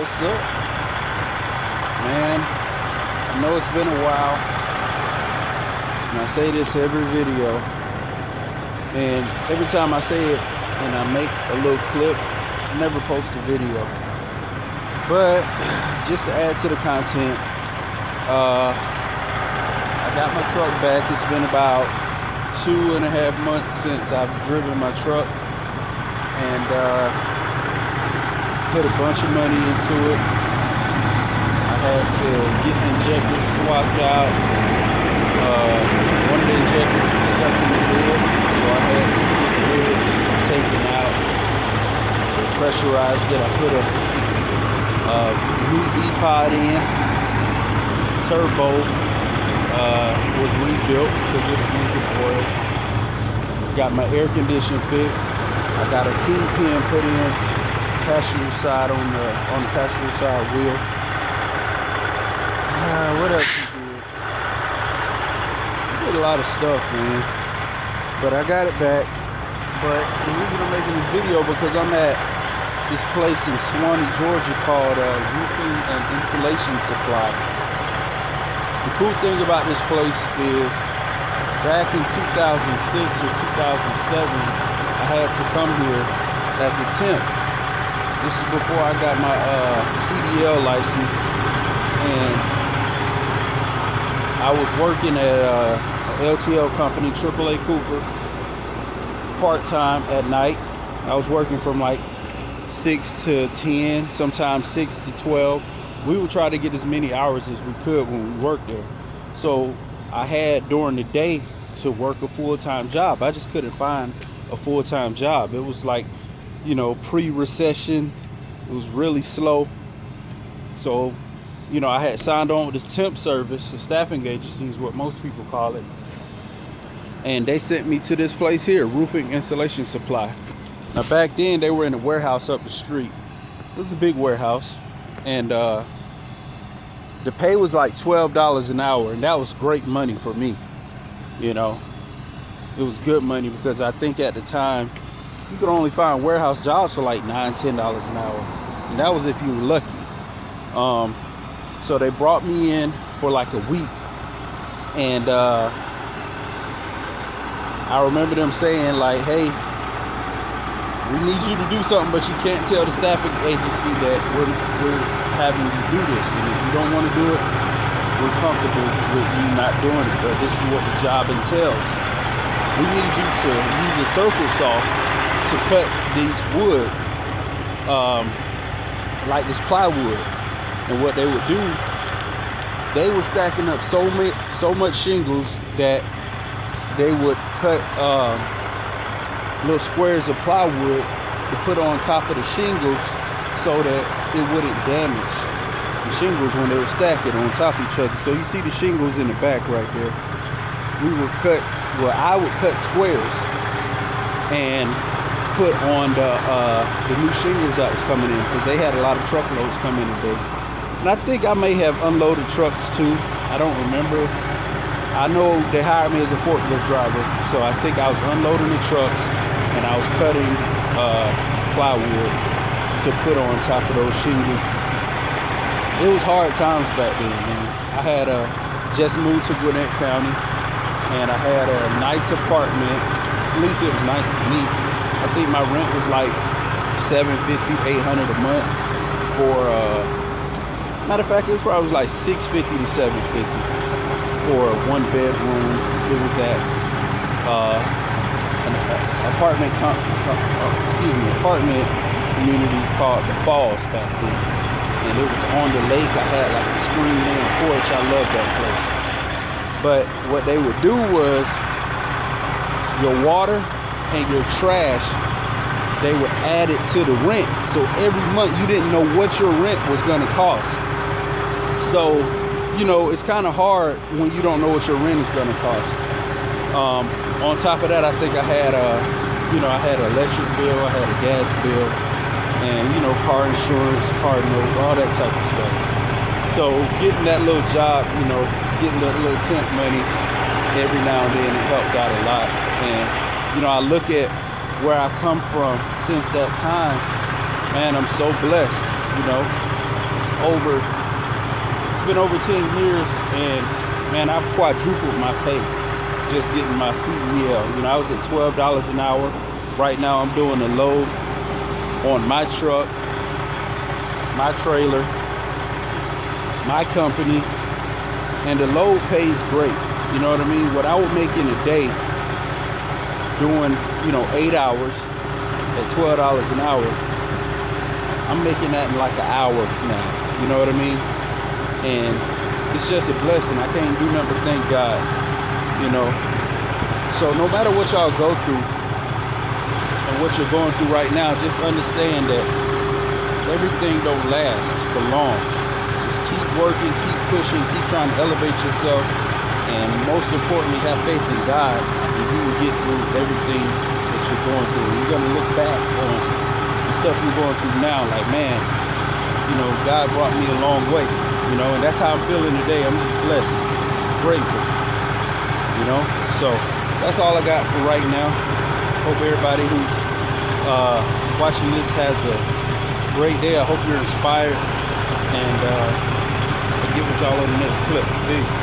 What's up? Man, I know it's been a while, and I say this every video, and every time I say it and I make a little clip, I never post a video. But just to add to the content, I got my truck back. It's been about 2.5 months since I've driven my truck, and put a bunch of money into it. I had to get the injectors swapped out. One of the injectors was stuck in the lid, so I had to get the lid taken out, pressurized it. I put a new E-pod in. Turbo was rebuilt because it was leaking oil. Got my air conditioner fixed. I got a kingpin put in passenger side on the passenger side wheel. What else you did? I did a lot of stuff, man. But I got it back. But the reason I'm making this video because I'm at this place in Swanee, Georgia called Roofing and Insulation Supply. The cool thing about this place is back in 2006 or 2007, I had to come here as a temp. This is before I got my CDL license, and I was working at an LTL company, AAA Cooper, part-time at night. I was working from like 6 to 10, sometimes 6 to 12. We would try to get as many hours as we could when we worked there. So I had during the day to work a full-time job. I just couldn't find a full-time job. It was like, you know, pre-recession. It was really slow. So, you know, I had signed on with this temp service, a staffing agency is what most people call it. And they sent me to this place here, Roofing Insulation Supply. Now back then they were in a warehouse up the street. It was a big warehouse. And the pay was like $12 an hour, and that was great money for me. You know, it was good money because I think at the time you could only find warehouse jobs for like $9, $10 an hour, and that was if you were lucky. So they brought me in for like a week, and I remember them saying like, "Hey, we need you to do something, but you can't tell the staffing agency that we're having you do this, and if you don't want to do it, we're comfortable with you not doing it, but this is what the job entails. We need you to use a circle saw to cut these wood, like this plywood." And what they would do, they were stacking up so much shingles that they would cut little squares of plywood to put on top of the shingles so that it wouldn't damage the shingles when they were stacking on top of each other. So you see the shingles in the back right there. I would cut squares and put on the new shingles that was coming in, because they had a lot of truckloads coming in today. And I think I may have unloaded trucks too. I don't remember. I know they hired me as a forklift driver, so I think I was unloading the trucks and I was cutting plywood to put on top of those shingles. It was hard times back then, man. I had just moved to Gwinnett County, and I had a nice apartment. At least it was nice to me. I think my rent was like $750, $800 a month for matter of fact, it was probably like $650 to $750 for a 1-bedroom. It was at an apartment community called the Falls back then, and it was on the lake. I had like a screened-in porch. I loved that place. But what they would do was your water and your trash, they would add it to the rent. So every month you didn't know what your rent was going to cost. So, you know, it's kind of hard when you don't know what your rent is going to cost. On top of that, I think I had I had an electric bill, I had a gas bill, and, you know, car insurance, car note, all that type of stuff. So getting that little job, you know, getting that little temp money every now and then, it helped out a lot. And, you know, I look at where I've come from since that time, man, I'm so blessed, you know. over, it's been over 10 years, and man, I've quadrupled my pay just getting my CDL. You know, I was at $12 an hour. Right now I'm doing a load on my truck, my trailer, my company, and the load pays great. You know what I mean? What I would make in a day doing, 8 hours at $12 an hour, I'm making that in like an hour now. You know what I mean? And it's just a blessing. I can't do nothing but thank God, So no matter what y'all go through and what you're going through right now, just understand that everything don't last for long. Just keep working, keep pushing, keep trying to elevate yourself, and most importantly, have faith in God, and you will get through everything that you're going through. You're going to look back on the stuff you're going through now like, man, God brought me a long way, and that's how I'm feeling today. I'm just blessed, grateful, So that's all I got for right now. Hope everybody who's watching this has a great day. I hope you're inspired, and I'll get with y'all on the next clip. Peace.